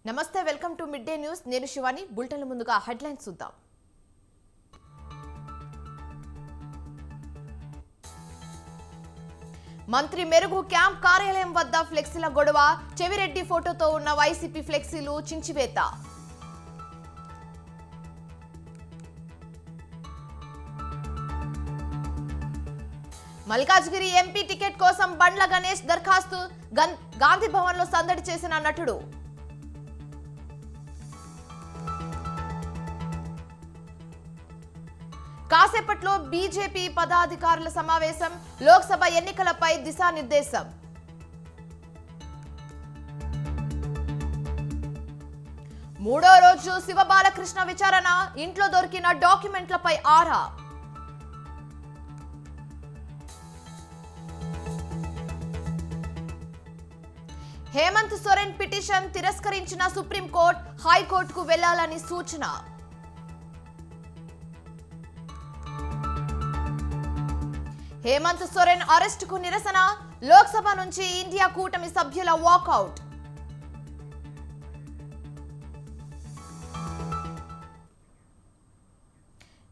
నమస్తే welcome to mid day news నేను Shivani bulletin ముందుగా హెడ్లైన్స్ చూద్దాం మంత్రి మెరుగు క్యాంప్ కార్యాలయం వద్ద ఫ్లెక్సీల గొడవ చెవిరెడ్డి ఫోటోతో ఉన్న వైసీపీ ఫ్లెక్సీలు చించివేత మల్కాజ్గిరి ఎంపీ టికెట్ కోసం బండ్ల గణేష్ దరఖాస్తు గాంధీ భవన్ లో సందడి చేసిన నటుడు కాసేపట్లో బీజేపీ పదాధికారుల సమావేశం లోక్సభ ఎన్నికలపై దిశానిర్దేశం మూడో రోజు శివబాలకృష్ణ విచారణ ఇంట్లో దొరికిన డాక్యుమెంట్లపై ఆరా హేమంత్ సోరెన్ పిటిషన్ తిరస్కరించిన సుప్రీంకోర్టు హైకోర్టుకు వెళ్లాలని సూచన హేమంత్ సోరెన్ అరెస్టుకు నిరసన లోక్సభ నుంచి ఇండియా కూటమి సభ్యుల వాకౌట్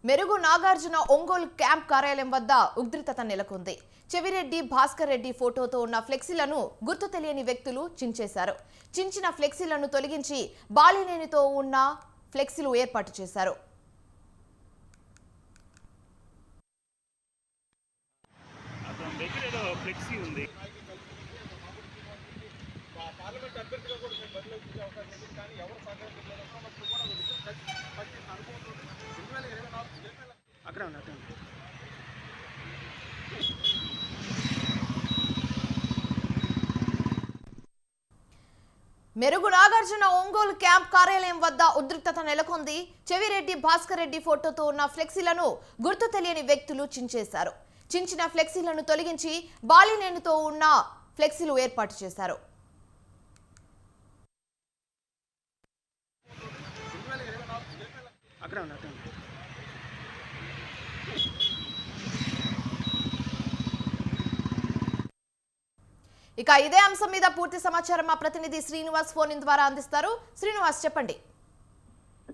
మెరుగు నాగార్జున ఒంగోలు క్యాంప్ కార్యాలయం వద్ద ఉద్రిక్తత నెలకొంది. చెవిరెడ్డి భాస్కర్ రెడ్డి ఫోటోతో ఉన్న ఫ్లెక్సీలను గుర్తు తెలియని వ్యక్తులు చించేశారు. చించిన ఫ్లెక్సీలను తొలగించి బాలినేనితో ఉన్న ఫ్లెక్సీలు ఏర్పాటు చేశారు. మెరుగు నాగార్జున ఒంగోలు క్యాంప్ కార్యాలయం వద్ద ఉద్రిక్తత నెలకొంది. చెవిరెడ్డి భాస్కర్ రెడ్డి ఫోటోతో ఉన్న ఫ్లెక్సీలను గుర్తు తెలియని వ్యక్తులు చించేశారు. చించిన ఫ్లెక్సీలను తొలగించి బాలినేనితో ఉన్న ఫ్లెక్సీలు ఏర్పాటు చేశారు. ఇక ఇదే అంశం మీద పూర్తి సమాచారం మా ప్రతినిధి శ్రీనివాస్ ఫోన్ ఇన్ ద్వారా అందిస్తారు. శ్రీనివాస్ చెప్పండి.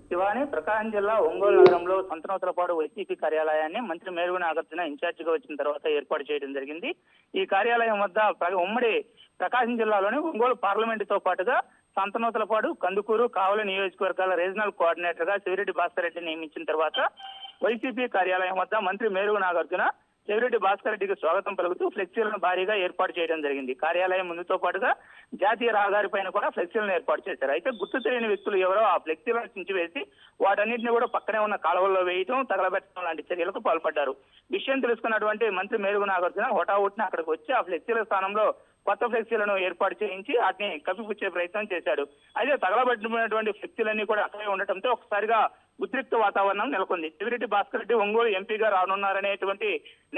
శివాని, ప్రకాశం జిల్లా ఒంగోలు నగరంలో సంతనోతలపాడు వైసీపీ కార్యాలయాన్ని మంత్రి మేరుగు నాగార్జున ఇన్ఛార్జిగా వచ్చిన తర్వాత ఏర్పాటు చేయడం జరిగింది. ఈ కార్యాలయం వద్ద ఉమ్మడి ప్రకాశం జిల్లాలోని ఒంగోలు పార్లమెంటుతో పాటుగా సంతనోతలపాడు, కందుకూరు, కావలి నియోజకవర్గాల రీజనల్ కోఆర్డినేటర్ గా చెవిరెడ్డి భాస్కర్ రెడ్డి నియమించిన తర్వాత వైసీపీ కార్యాలయం వద్ద మంత్రి మేరుగు నాగార్జున చెవిరెడ్డి భాస్కర్ రెడ్డికి స్వాగతం పలుకుతూ ఫ్లెక్సీలను భారీగా ఏర్పాటు చేయడం జరిగింది. కార్యాలయం ముందుతో పాటుగా జాతీయ రహదారి పైన కూడా ఫ్లెక్సీలను ఏర్పాటు చేశారు. అయితే గుర్తు తెలియని వ్యక్తులు ఎవరో ఆ ఫ్లెక్సీలను చించివేసి వాటన్నింటినీ కూడా పక్కనే ఉన్న కాలువల్లో వేయడం, తగలబెట్టడం లాంటి చర్యలకు పాల్పడ్డారు. విషయం తెలుసుకున్నటువంటి మంత్రి మేరుగు నాగార్జున హోటాహుటిన అక్కడికి వచ్చి ఆ ఫ్లెక్సీల స్థానంలో కొత్త ఫ్లెక్సీలను ఏర్పాటు చేయించి వాటిని కప్పిపుచ్చే ప్రయత్నం చేశాడు. అయితే తగలబెట్టినటువంటి ఫ్లెక్సీలన్నీ కూడా అక్కడే ఉండటంతో ఒకసారిగా ఉద్రిక్త వాతావరణం నెలకొంది. చెవిరెడ్డి భాస్కర్ రెడ్డి ఒంగోలు ఎంపీగా రానున్నారనేటువంటి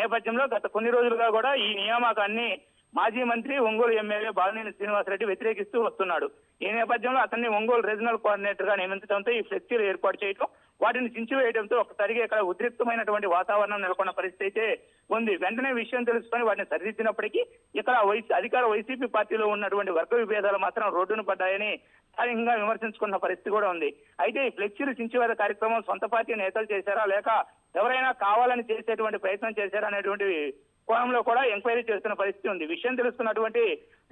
నేపథ్యంలో గత కొన్ని రోజులుగా కూడా ఈ నియామకాన్ని మాజీ మంత్రి ఒంగోలు ఎమ్మెల్యే బాలినేని శ్రీనివాసరెడ్డి వ్యతిరేకిస్తూ వస్తున్నాడు. ఈ నేపథ్యంలో అతన్ని ఒంగోలు రీజనల్ కోఆర్డినేటర్ గా నియమించడంతో ఈ ఫ్లెక్సీలు ఏర్పాటు చేయడం, వాటిని చించివేయడంతో ఒకసారిగా ఇక్కడ ఉద్రిక్తమైనటువంటి వాతావరణం నెలకొన్న పరిస్థితి అయితే ఉంది. వెంటనే విషయం తెలుసుకొని వాటిని సరిదిద్దినప్పటికీ ఇక్కడ అధికార వైసీపీ పార్టీలో ఉన్నటువంటి వర్గ విభేదాలు మాత్రం రోడ్డును పడ్డాయని స్థానికంగా విమర్శించుకున్న పరిస్థితి కూడా ఉంది. అయితే ఈ ఫ్లెక్సీలు చించివేత కార్యక్రమం సొంత పార్టీ నేతలు చేశారా లేక ఎవరైనా కావాలని చేసేటువంటి ప్రయత్నం చేశారా అనేటువంటి కోణంలో కూడా ఎంక్వైరీ చేస్తున్న పరిస్థితి ఉంది. విషయం తెలుస్తున్నటువంటి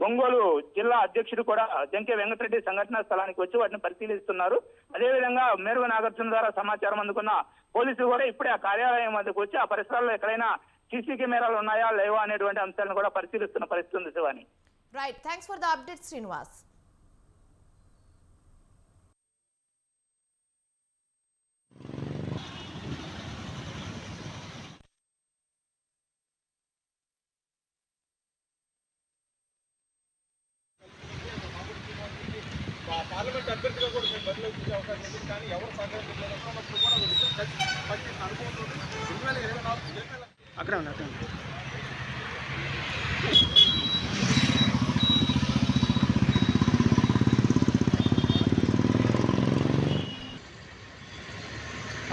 ఒంగోలు జిల్లా అధ్యక్షుడు కూడా జంకే వెంకటరెడ్డి సంఘటనా స్థలానికి వచ్చి వాటిని పరిశీలిస్తున్నారు. అదేవిధంగా మేరుగు నాగార్జున ద్వారా సమాచారం అందుకున్న పోలీసులు కూడా ఇప్పుడే ఆ కార్యాలయం వద్దకు వచ్చి ఆ పరిసరాల్లో ఎక్కడైనా సీసీ కెమెరాలు ఉన్నాయా లేవా అనేటువంటి అంశాలను కూడా పరిశీలిస్తున్న పరిస్థితి ఉంది. Shivani, right, thanks for the update Srinivas. Parliament అభ్యర్థిగా కూడా మేము బదిలీ వచ్చే అవకాశం ఉంది. కానీ ఎవరు సహకరించలేదన్నప్పుడు కూడా అనుభవం 2024 అక్కడ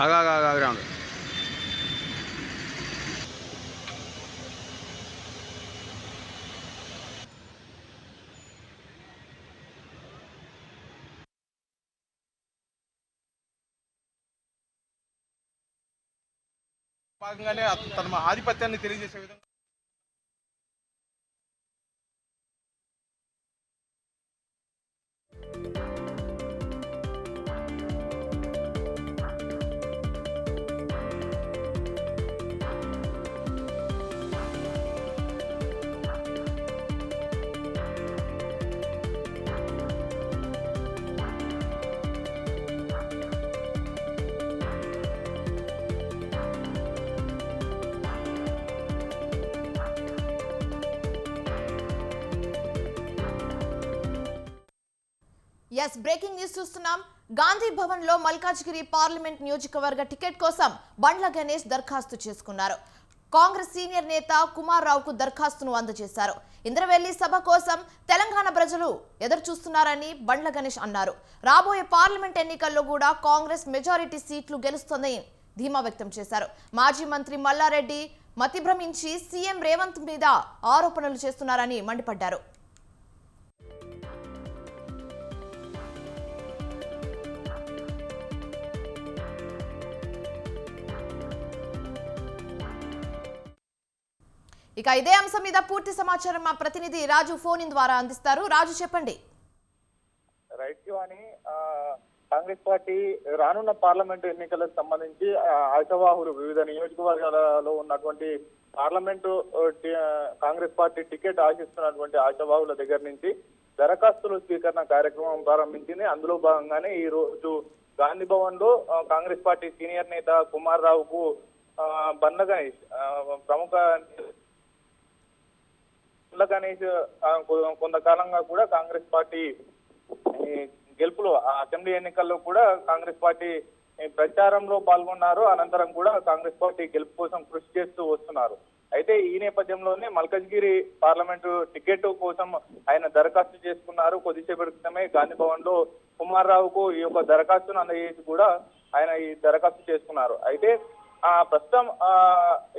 ఆగా భాగంగానే తన ఆధిపత్యాన్ని తెలియజేసే విధంగా ఎస్ బ్రేకింగ్ న్యూస్ చూస్తున్నాం. గాంధీ భవన్ లో మల్కాజ్గిరి పార్లమెంట్ నియోజకవర్గ టికెట్ కోసం బండ్ల గణేష్ దరఖాస్తు చేసుకున్నారు. కాంగ్రెస్ సీనియర్ నేత కుమార్ రావుకు దరఖాస్తును అందజేశారు. ఇంద్రవెల్లి సభ కోసం తెలంగాణ ప్రజలు ఎదురు చూస్తున్నారని బండ్ల గణేష్ అన్నారు. రాబోయే పార్లమెంట్ ఎన్నికల్లో కూడా కాంగ్రెస్ మెజారిటీ సీట్లు గెలుస్తుందని ధీమా వ్యక్తం చేశారు. మాజీ మంత్రి మల్లారెడ్డి మతిభ్రమించి సీఎం రేవంత్ మీద ఆరోపణలు చేస్తున్నారని మండిపడ్డారు. ఇక ఇదే అంశం మీద పూర్తి సమాచారం మా ప్రతినిధి రాజు ఫోన్ ఇన్ ద్వారా అందిస్తారు. రాజు చెప్పండి. రైట్ శివాని, కాంగ్రెస్ పార్టీ రానున్న పార్లమెంటు ఎన్నికలకు సంబంధించి ఆశావాహులు వివిధ నియోజకవర్గాలలో ఉన్నటువంటి పార్లమెంటు కాంగ్రెస్ పార్టీ టికెట్ ఆశిస్తున్నటువంటి ఆశావాహుల దగ్గర నుంచి దరఖాస్తుల స్వీకరణ కార్యక్రమం ప్రారంభించింది. అందులో భాగంగానే ఈ రోజు గాంధీ భవన్ లో కాంగ్రెస్ పార్టీ సీనియర్ నేత కుమార్ రావుకు బండ్ల గణేష్ ప్రముఖ గణేష్ కొంతకాలంగా కూడా కాంగ్రెస్ పార్టీ గెలుపులో అసెంబ్లీ ఎన్నికల్లో కూడా కాంగ్రెస్ పార్టీ ప్రచారంలో పాల్గొన్నారు. అనంతరం కూడా కాంగ్రెస్ పార్టీ గెలుపు కోసం కృషి చేస్తూ వస్తున్నారు. అయితే ఈ నేపథ్యంలోనే మల్కాజ్గిరి పార్లమెంటు టికెట్ కోసం ఆయన దరఖాస్తు చేసుకున్నారు. కొద్దిసేపటి క్రితమే గాంధీ భవన్ లో కుమార్ రావుకు ఈ యొక్క దరఖాస్తును అందజేసి కూడా ఆయన ఈ దరఖాస్తు చేసుకున్నారు. అయితే ప్రస్తుతం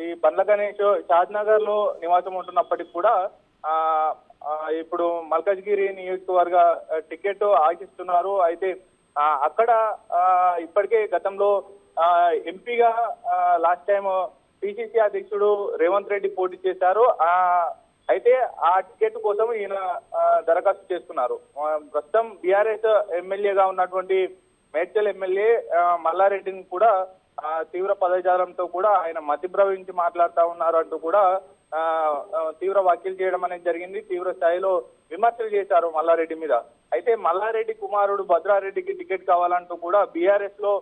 ఈ బండ్ల గణేష్ షాద్ నగర్ లో నివాసం ఉంటున్నప్పటికీ కూడా ఇప్పుడు మల్కాజ్గిరి నియోజకవర్గ టికెట్ ఆశిస్తున్నారు. అయితే అక్కడ ఇప్పటికే గతంలో ఎంపీగా లాస్ట్ టైం పిసిసి అధ్యక్షుడు రేవంత్ రెడ్డి పోటీ చేశారు. అయితే ఆ టికెట్ కోసం ఈయన దరఖాస్తు చేసుకున్నారు. ప్రస్తుతం బీఆర్ఎస్ ఎమ్మెల్యేగా ఉన్నటువంటి మేడ్చల్ ఎమ్మెల్యే మల్లారెడ్డిని కూడా తీవ్ర పదజాలంతో కూడా ఆయన మతిభ్రమించి మాట్లాడుతూ ఉన్నారు అంటూ కూడా తీవ్ర వ్యాఖ్యలు చేయడం అనేది జరిగింది. తీవ్ర స్థాయిలో విమర్శలు చేశారు మల్లారెడ్డి మీద. అయితే మల్లారెడ్డి కుమారుడు భద్రారెడ్డికి టికెట్ కావాలంటూ కూడా బీఆర్ఎస్ లో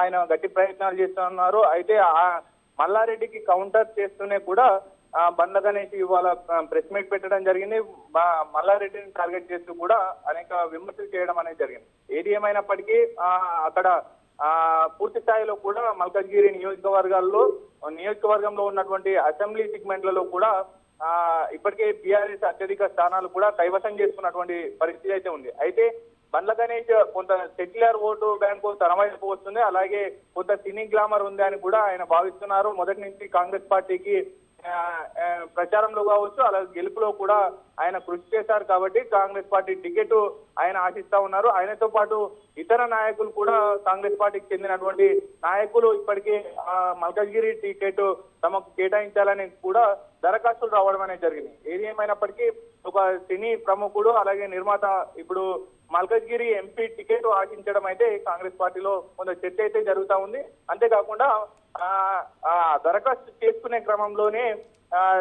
ఆయన గట్టి ప్రయత్నాలు చేస్తున్నారు. అయితే మల్లారెడ్డికి కౌంటర్ చేస్తూనే కూడా బండ్ల గణేష్ ఇవాళ ప్రెస్ మీట్ పెట్టడం జరిగింది. మల్లారెడ్డిని టార్గెట్ చేస్తూ కూడా అనేక విమర్శలు చేయడం అనేది జరిగింది. ఏది ఏమైనప్పటికీ అక్కడ పూర్తి స్థాయిలో కూడా మల్కాజ్గిరి నియోజకవర్గంలో ఉన్నటువంటి అసెంబ్లీ సెగ్మెంట్లలో కూడా ఇప్పటికే బీఆర్ఎస్ అత్యధిక స్థానాలు కూడా కైవసం చేసుకున్నటువంటి పరిస్థితి అయితే ఉంది. అయితే బండ్ల గణేష్ కొంత సెక్యులర్ ఓటు బ్యాంకు తన వైపు వస్తుంది, అలాగే కొంత సినీ గ్లామర్ ఉంది అని కూడా ఆయన భావిస్తున్నారు. మొదటి నుంచి కాంగ్రెస్ పార్టీకి ప్రచారంలో కావచ్చు, అలాగే గెలుపులో కూడా ఆయన కృషి చేశారు కాబట్టి కాంగ్రెస్ పార్టీ టికెట్ ఆయన ఆశిస్తా ఉన్నారు. ఆయనతో పాటు ఇతర నాయకులు కూడా కాంగ్రెస్ పార్టీకి చెందినటువంటి నాయకులు ఇప్పటికీ మల్కాజ్గిరి టికెట్ తమకు కేటాయించాలని కూడా దరఖాస్తులు రావడం అనేది జరిగింది. ఏది ఏమైనప్పటికీ ఒక సినీ ప్రముఖుడు అలాగే నిర్మాత ఇప్పుడు మల్కాజ్గిరి ఎంపీ టికెట్ ఆశించడం అయితే కాంగ్రెస్ పార్టీలో కొంత చర్చ అయితే జరుగుతూ ఉంది. అంతేకాకుండా దరఖాస్తు చేసుకునే క్రమంలోనే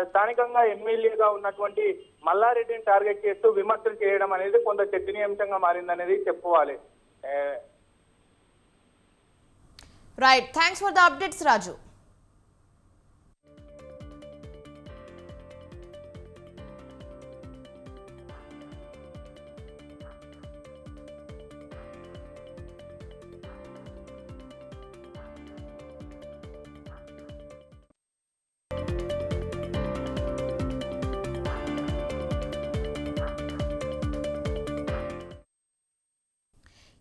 స్థానికంగా ఎమ్మెల్యేగా ఉన్నటువంటి మల్లారెడ్డిని టార్గెట్ చేస్తూ విమర్శలు చేయడం అనేది కొంత చర్చనీయాంశంగా మారిందనేది చెప్పుకోవాలి. Right, thanks for the updates Raju.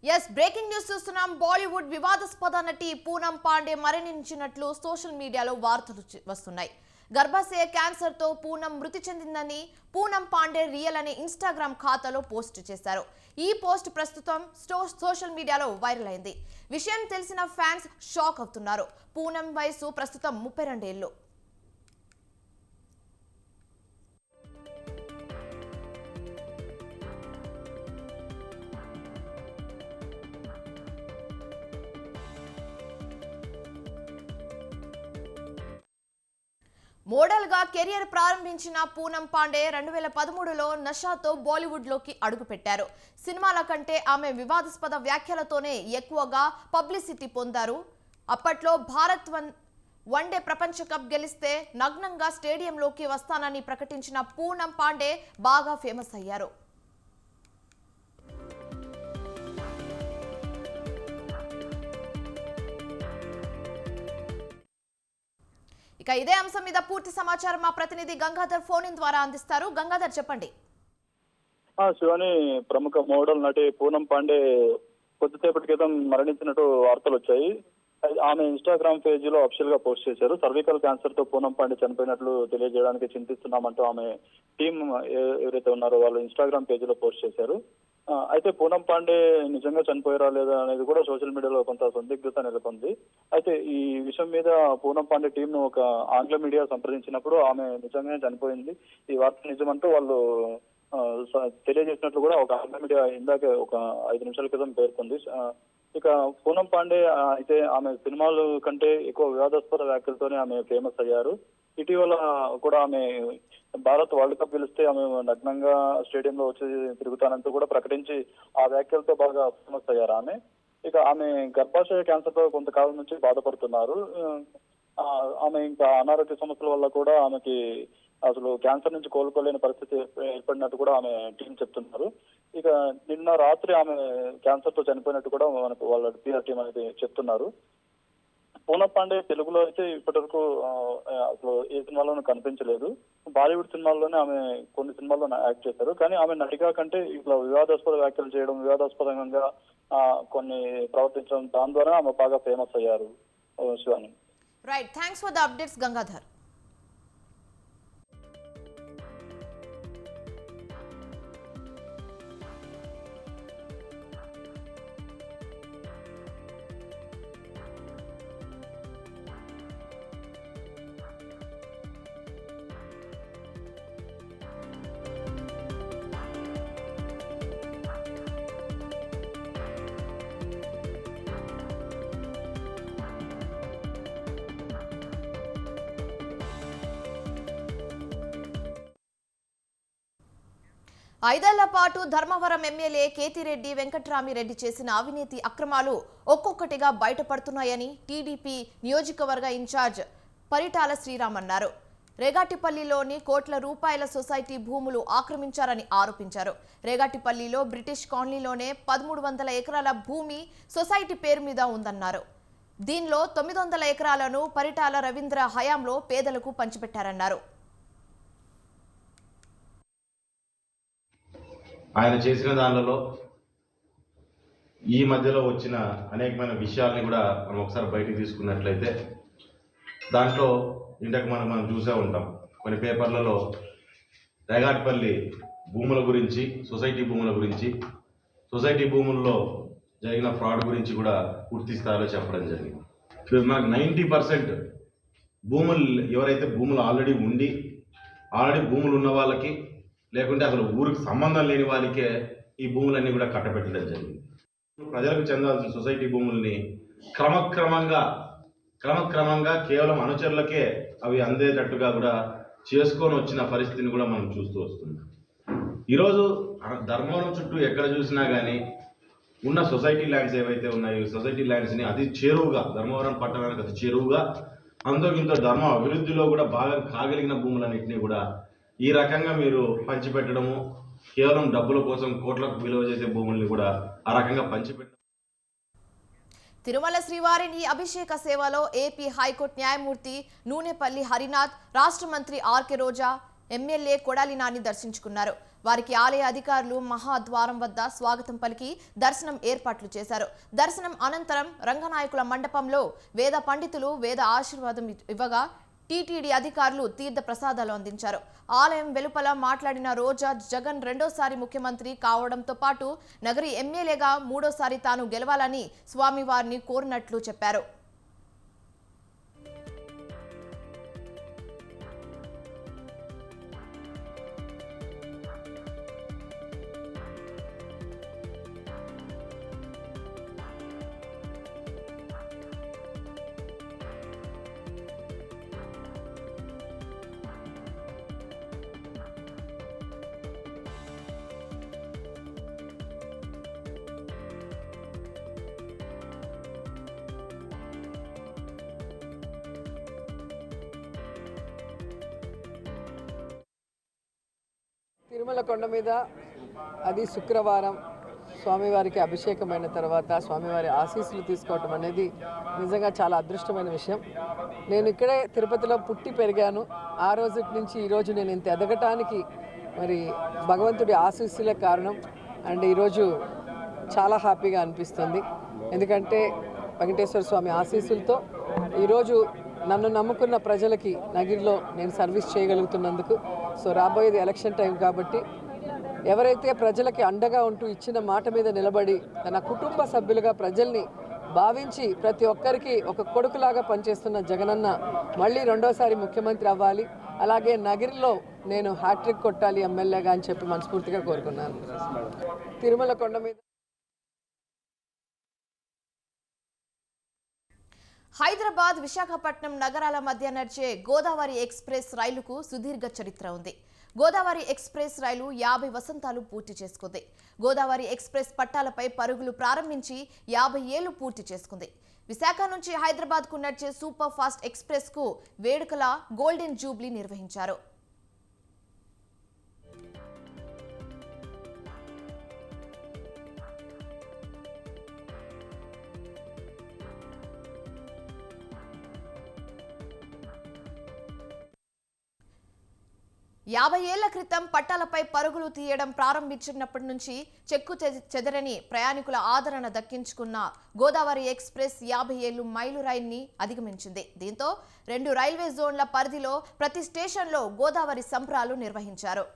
Yes breaking news చూస్తున్నాం. బాలీవుడ్ వివాదాస్పద నటి పూనం పాండే మరణించినట్లు సోషల్ మీడియాలో వార్తలు వస్తున్నాయి. గర్భాశయ క్యాన్సర్తో పూనం మృతి చెందిందని పూనం పాండే రియల్ అనే ఇన్స్టాగ్రామ్ ఖాతాలో పోస్ట్ చేశారు. ఈ పోస్ట్ ప్రస్తుతం సోషల్ మీడియాలో వైరల్ అయింది. విషయం తెలిసిన ఫ్యాన్స్ షాక్ అవుతున్నారు. పూనం వయసు ప్రస్తుతం 32 ఏళ్లు. మోడల్గా కెరియర్ ప్రారంభించిన పూనం పాండే 2013లో నషాతో బాలీవుడ్లోకి అడుగుపెట్టారు. సినిమాల కంటే ఆమె వివాదాస్పద వ్యాఖ్యలతోనే ఎక్కువగా పబ్లిసిటీ పొందారు. అప్పట్లో భారత్ వన్డే ప్రపంచ కప్ గెలిస్తే నగ్నంగా స్టేడియంలోకి వస్తానని ప్రకటించిన పూనం పాండే బాగా ఫేమస్ అయ్యారు. ఇక ఇదే అంశం మీద పూర్తి సమాచారం మా ప్రతినిధి గంగాధర్ ఫోన్ ఇన్ ద్వారా అందిస్తారు. గంగాధర్, చెప్పండి. శివాని, ప్రముఖ మోడల్ నటి పూనం పాండే కొద్దిసేపటి క్రితం మరణించినట్టు వార్తలు వచ్చాయి. ఆమె ఇన్స్టాగ్రామ్ పేజీలో అఫీషియల్ గా పోస్ట్ చేశారు. సర్వికల్ క్యాన్సర్ తో పూనం పాండే చనిపోయినట్లు తెలియజేయడానికి చింతిస్తున్నామంటూ ఆమె టీం ఎవరైతే ఉన్నారో వాళ్ళు ఇన్స్టాగ్రామ్ పేజీలో పోస్ట్ చేశారు. అయితే పూనం పాండే నిజంగా చనిపోయారా లేదా అనేది కూడా సోషల్ మీడియాలో కొంత సందిగ్ధత నెలకొంది. అయితే ఈ విషయం మీద పూనం పాండే టీం ను ఒక ఆంగ్ల మీడియా సంప్రదించినప్పుడు ఆమె నిజంగానే చనిపోయింది, ఈ వార్త నిజమంటూ వాళ్ళు తెలియజేసినట్లు కూడా ఒక ఆంగ్ల మీడియా ఇందాక ఒక 5 నిమిషాల క్రితం పేర్కొంది. ఇక పూనం పాండే అయితే ఆమె సినిమాల కంటే ఎక్కువ వివాదాస్పద వ్యాఖ్యలతోనే ఆమె ఫేమస్ అయ్యారు. ఇటీవల కూడా ఆమె భారత్ వరల్డ్ కప్ గెలిస్తే ఆమె నగ్నంగా స్టేడియంలో వచ్చి తిరుగుతానంటూ కూడా ప్రకటించి ఆ వ్యాఖ్యలతో బాగా ఫేమస్ అయ్యారు ఆమె. ఇక ఆమె గర్భాశయ క్యాన్సర్ తో కొంతకాలం నుంచి బాధపడుతున్నారు. ఆమె ఇంకా అనారోగ్య సమస్యల వల్ల కూడా ఆమెకి అసలు క్యాన్సర్ నుంచి కోలుకోలేని పరిస్థితి ఏర్పడినట్టు కూడా ఆమె టీం చెప్తున్నారు. ఇక నిన్న రాత్రి ఆమె క్యాన్సర్ తో చనిపోయినట్టు కూడా మనకు వాళ్ళ PR టీం అనేది చెప్తున్నారు. పూనం పాండే తెలుగులో అయితే ఇప్పటి వరకు అసలు ఏ సినిమాలోనూ కనిపించలేదు. బాలీవుడ్ సినిమాల్లోనే ఆమె కొన్ని సినిమాల్లో యాక్ట్ చేశారు. కానీ ఆమె నటిగా కంటే ఇట్లా వివాదాస్పద వ్యాఖ్యలు చేయడం, వివాదాస్పదంగా కొన్ని ప్రవర్తించడం, దాని ద్వారా ఆమె బాగా ఫేమస్ అయ్యారు. Shivani, right, thanks for the updates Gangadhar. ఐదేళ్ల పాటు ధర్మవరం ఎమ్మెల్యే కేతిరెడ్డి వెంకట్రామిరెడ్డి చేసిన అవినీతి అక్రమాలు ఒక్కొక్కటిగా బయటపడుతున్నాయని టీడీపీ నియోజకవర్గ ఇన్ఛార్జ్ పరిటాల శ్రీరామ్ అన్నారు. రేగాటిపల్లిలోని కోట్ల రూపాయల సొసైటీ భూములు ఆక్రమించారని ఆరోపించారు. రేగాటిపల్లిలో బ్రిటిష్ కాలనీలోనే 1300 ఎకరాల భూమి సొసైటీ పేరు మీద ఉందన్నారు. దీనిలో 900 ఎకరాలను పరిటాల రవీంద్ర హయాంలో పేదలకు పంచిపెట్టారన్నారు. ఆయన చేసిన దానిలో ఈ మధ్యలో వచ్చిన అనేకమైన విషయాల్ని కూడా మనం ఒకసారి బయటికి తీసుకున్నట్లయితే దాంట్లో ఇంతకు మనం చూసే ఉంటాం కొన్ని పేపర్లలో రేగాటిపల్లి భూముల గురించి, సొసైటీ భూముల గురించి, సొసైటీ భూముల్లో జరిగిన ఫ్రాడ్ గురించి కూడా పూర్తి స్థాయిలో చెప్పడం జరిగింది. మనకు 90% భూములు ఎవరైతే భూములు ఆల్రెడీ భూములు ఉన్న వాళ్ళకి, లేకుంటే అసలు ఊరికి సంబంధం లేని వాళ్ళకే ఈ భూములన్నీ కూడా కట్టబెట్టడం జరిగింది. ప్రజలకు చెందాల్సిన సొసైటీ భూముల్ని క్రమక్రమంగా కేవలం అనుచరులకే అవి అందేటట్టుగా కూడా చేసుకొని వచ్చిన పరిస్థితిని కూడా మనం చూస్తూ వస్తున్నాం. ఈరోజు ధర్మవరం చుట్టూ ఎక్కడ చూసినా కానీ ఉన్న సొసైటీ ల్యాండ్స్ ఏవైతే ఉన్నాయో, సొసైటీ ల్యాండ్స్ని అతి చేరువుగా, ధర్మవరం పట్టణానికి అతి చేరువుగా, అంతకింత ధర్మ అభివృద్ధిలో కూడా భాగం కాగలిగిన భూములన్నింటినీ కూడా ఈ రకంగా మీరు పంచిపెట్టడము, కేవలం డబ్బుల కోసం కోట్లకు విలువ చేసే భూముల్ని కూడా ఆ రకంగా పంచిపెట్టడం. తిరుమల శ్రీవారిని అభిషేక సేవలో ఏపీ హైకోర్టు న్యాయమూర్తి నూనెపల్లి హరినాథ్, రాష్ట్ర మంత్రి ఆర్కే రోజా, ఎమ్మెల్యే కొడాలి నాని దర్శించుకున్నారు. వారికి ఆలయ అధికారులు మహాద్వారం వద్ద స్వాగతం పలికి దర్శనం ఏర్పాట్లు చేశారు. దర్శనం అనంతరం రంగనాయకుల మండపంలో వేద పండితులు వేద ఆశీర్వాదం ఇవ్వగా టీటీడీ అధికారులు తీర్థ ప్రసాదాలు అందించారు. ఆలయం వెలుపల మాట్లాడిన రోజా, జగన్ రెండోసారి ముఖ్యమంత్రి కావడంతో పాటు నగరి ఎమ్మెల్యేగా మూడోసారి తాను గెలవాలని స్వామివారిని కోరినట్లు చెప్పారు. తిరుమల కొండ మీద అది శుక్రవారం స్వామివారికి అభిషేకమైన తర్వాత స్వామివారి ఆశీస్సులు తీసుకోవటం అనేది నిజంగా చాలా అదృష్టమైన విషయం. నేను ఇక్కడే తిరుపతిలో పుట్టి పెరిగాను. ఆ రోజు నుంచి ఈరోజు నేను ఇంత ఎదగటానికి మరి భగవంతుడి ఆశీస్సులే కారణం. అండ్ ఈరోజు చాలా హ్యాపీగా అనిపిస్తుంది. ఎందుకంటే వెంకటేశ్వర స్వామి ఆశీస్సులతో ఈరోజు నన్ను నమ్ముకున్న ప్రజలకి నగిరిలో నేను సర్వీస్ చేయగలుగుతున్నందుకు. సో రాబోయేది ఎలక్షన్ టైం కాబట్టి ఎవరైతే ప్రజలకి అండగా ఉంటూ ఇచ్చిన మాట మీద నిలబడి తన కుటుంబ సభ్యులుగా ప్రజల్ని భావించి ప్రతి ఒక్కరికి ఒక కొడుకులాగా పనిచేస్తున్న జగనన్న మళ్ళీ రెండోసారి ముఖ్యమంత్రి అవ్వాలి. అలాగే నగిరిలో నేను హ్యాట్రిక్ కొట్టాలి ఎమ్మెల్యేగా అని చెప్పి మనస్ఫూర్తిగా కోరుకున్నాను. తిరుమల కొండ మీద హైదరాబాద్, విశాఖపట్నం నగరాల మధ్య నడిచే గోదావరి ఎక్స్ప్రెస్ రైలుకు సుదీర్ఘ చరిత్ర ఉంది. గోదావరి ఎక్స్ప్రెస్ రైలు 50 వసంతాలు పూర్తి చేసుకుంది. గోదావరి ఎక్స్ప్రెస్ పట్టాలపై పరుగులు ప్రారంభించి 50 ఏళ్లు పూర్తి చేసుకుంది. విశాఖ నుంచి హైదరాబాద్కు నడిచే సూపర్ ఫాస్ట్ ఎక్స్ప్రెస్కు వేడుకల గోల్డెన్ జూబ్లీ నిర్వహించారు. యాభై ఏళ్ల క్రితం పట్టాలపై పరుగులు తీయడం ప్రారంభించినప్పటి నుంచి చెక్కు చెదరని ప్రయాణికుల ఆదరణ దక్కించుకున్న గోదావరి ఎక్స్ప్రెస్ 50 ఏళ్లు మైలురాయిని అధిగమించింది. దీంతో 2 రైల్వే జోన్ల పరిధిలో ప్రతి స్టేషన్లో గోదావరి సంబరాలు నిర్వహించారు.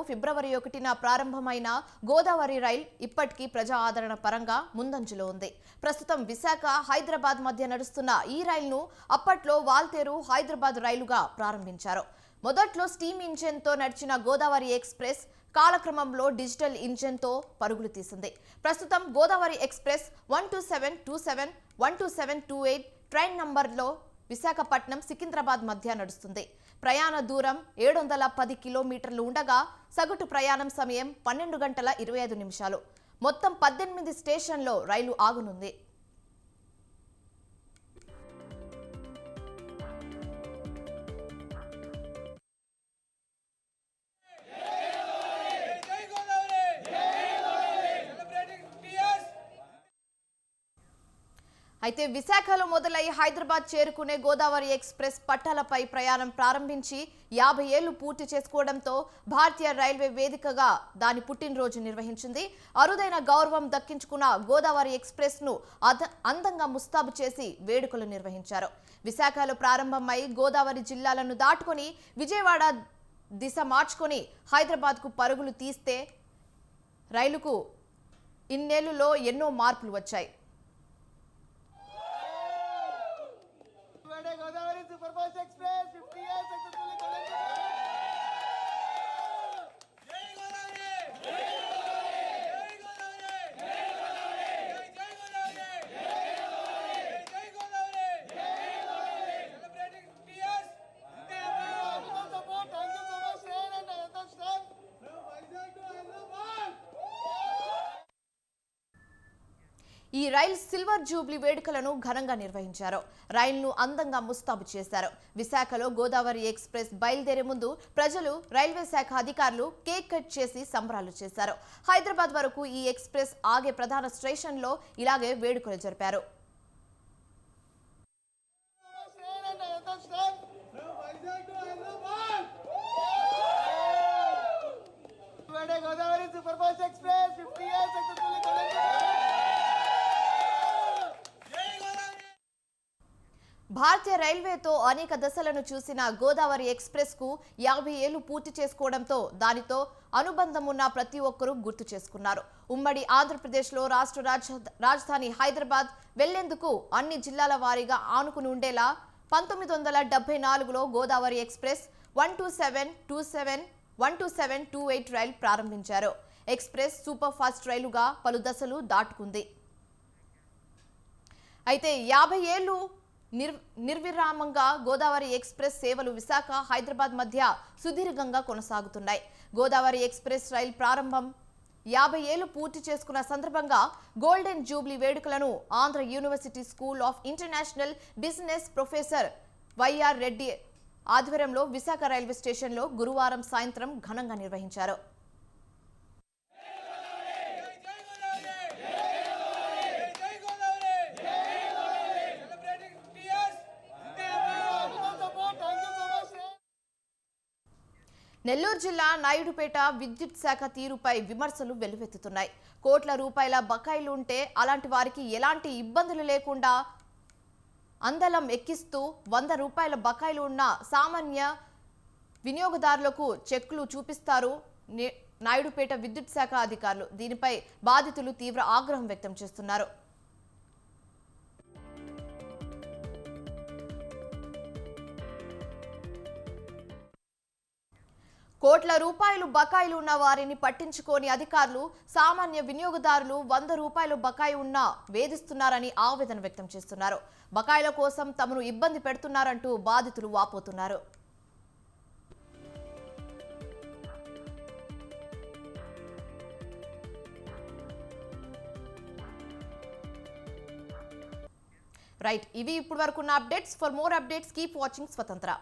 ఫిబ్రవరి 1న ప్రారంభమైన గోదావరి రైల్ ఇప్పటికీ ప్రజా ఆదరణ పరంగా ముందంజలో ఉంది. ప్రస్తుతం విశాఖ, హైదరాబాద్ మధ్య నడుస్తున్న ఈ రైలును అప్పట్లో వాల్తేరు, హైదరాబాద్ రైలుగా ప్రారంభించారు. మొదట్లో స్టీమ్ ఇంజిన్తో నడిచిన గోదావరి ఎక్స్ప్రెస్ కాలక్రమంలో డిజిటల్ ఇంజిన్తో పరుగులు తీసింది. ప్రస్తుతం గోదావరి ఎక్స్ప్రెస్ 12727, 12728 ట్రైన్ నంబర్లో విశాఖపట్నం, సికింద్రాబాద్ మధ్య నడుస్తుంది. ప్రయాణ దూరం 710 కిలోమీటర్లు ఉండగా సగటు ప్రయాణం సమయం 12 గంటల 25 నిమిషాలు. మొత్తం 18 స్టేషన్లో రైలు ఆగనుంది. అయితే విశాఖలో మొదలై హైదరాబాద్ చేరుకునే గోదావరి ఎక్స్ప్రెస్ పట్టాలపై ప్రయాణం ప్రారంభించి 50 ఏళ్లు పూర్తి చేసుకోవడంతో భారతీయ రైల్వే వేదికగా దాని పుట్టినరోజు నిర్వహించింది. అరుదైన గౌరవం దక్కించుకున్న గోదావరి ఎక్స్ప్రెస్ ను అందంగా ముస్తాబు చేసి వేడుకలు నిర్వహించారు. విశాఖలో ప్రారంభమై గోదావరి జిల్లాలను దాటుకొని విజయవాడ దిశ మార్చుకొని హైదరాబాద్కు పరుగులు తీస్తే రైలుకు ఇన్నేళ్లలో ఎన్నో మార్పులు వచ్చాయి. Godavari Superfast Express 50 years successfully connected. Jai Godavari! Jai Godavari! Jai Godavari! Jai Godavari! Jai Godavari! Jai Godavari! Jai Godavari! Celebrating 50 years. Support, support. Thank you so much, Rain and Anthem staff. From Vizag to Hyderabad. ఈ rail silver Jubilee వేడుకలను ఘనంగా నిర్వహించారు. రైలును అందంగా ముస్తాబు చేశారు. విశాఖలో Godavari express బయలుదేరే ముందు ప్రజలు, రైల్వే శాఖ అధికారులు కేక్ కట్ చేసి సంబరాలు చేశారు. హైదరాబాద్ వరకు ఈ ఎక్స్ప్రెస్ ఆగే ప్రధాన స్టేషన్లో ఇలాగే వేడుకలు జరిపారు. Rain and Anthem staff. From Vizag to Jai Godavari Superfast Express 50 years successfully completed. Jai Godavari. భారతీయ రైల్వేతో అనేక దశలను చూసిన గోదావరి ఎక్స్ప్రెస్ కు 50 ఏళ్లు పూర్తి చేసుకోవడంతో దానితో అనుబంధం ఉన్న ప్రతి ఒక్కరూ గుర్తు చేసుకున్నారు. ఉమ్మడి ఆంధ్రప్రదేశ్లో రాష్ట్ర రాజధాని హైదరాబాద్ వెళ్లేందుకు అన్ని జిల్లాల వారీగా ఆనుకుని ఉండేలా 1974లో గోదావరి ఎక్స్ప్రెస్ 12728 రైలు ప్రారంభించారు. ఎక్స్ప్రెస్ సూపర్ ఫాస్ట్ రైలుగా పలు దశలు దాటుకుంది. అయితే 50 ఏళ్లు నిర్విరామంగా గోదావరి ఎక్స్ప్రెస్ సేవలు విశాఖ హైదరాబాద్ మధ్య సుదీర్ఘంగా కొనసాగుతున్నాయి. గోదావరి ఎక్స్ప్రెస్ రైలు ప్రారంభం 50 ఏళ్లు పూర్తి చేసుకున్న సందర్భంగా గోల్డెన్ జూబ్లీ వేడుకలను Andhra university school of international business professor YR Reddy ఆధ్వర్యంలో విశాఖ రైల్వే స్టేషన్లో గురువారం సాయంత్రం ఘనంగా నిర్వహించారు. నెల్లూరు జిల్లా నాయుడుపేట విద్యుత్ శాఖ తీరుపై విమర్శలు వెల్లువెత్తుతున్నాయి. కోట్ల రూపాయల బకాయిలు ఉంటే అలాంటి వారికి ఎలాంటి ఇబ్బందులు లేకుండా అందలం ఎక్కిస్తూ 100 రూపాయల బకాయిలు ఉన్న సామాన్య వినియోగదారులకు చెక్కులు చూపిస్తారు నాయుడుపేట విద్యుత్ శాఖ అధికారులు. దీనిపై బాధితులు తీవ్ర ఆగ్రహం వ్యక్తం చేస్తున్నారు. కోట్ల రూపాయలు బకాయిలు ఉన్న వారిని పట్టించుకోని అధికారులు సామాన్య వినియోగదారులు 100 రూపాయలు బకాయి ఉన్నా వేధిస్తున్నారని ఆవేదన వ్యక్తం చేస్తున్నారు. బకాయిల కోసం తమను ఇబ్బంది పెడుతున్నారంటూ బాధితులు వాపోతున్నారు. రైట్, ఇవి ఇప్పటి వరకున్న updates. For more updates keep watching స్వతంత్ర.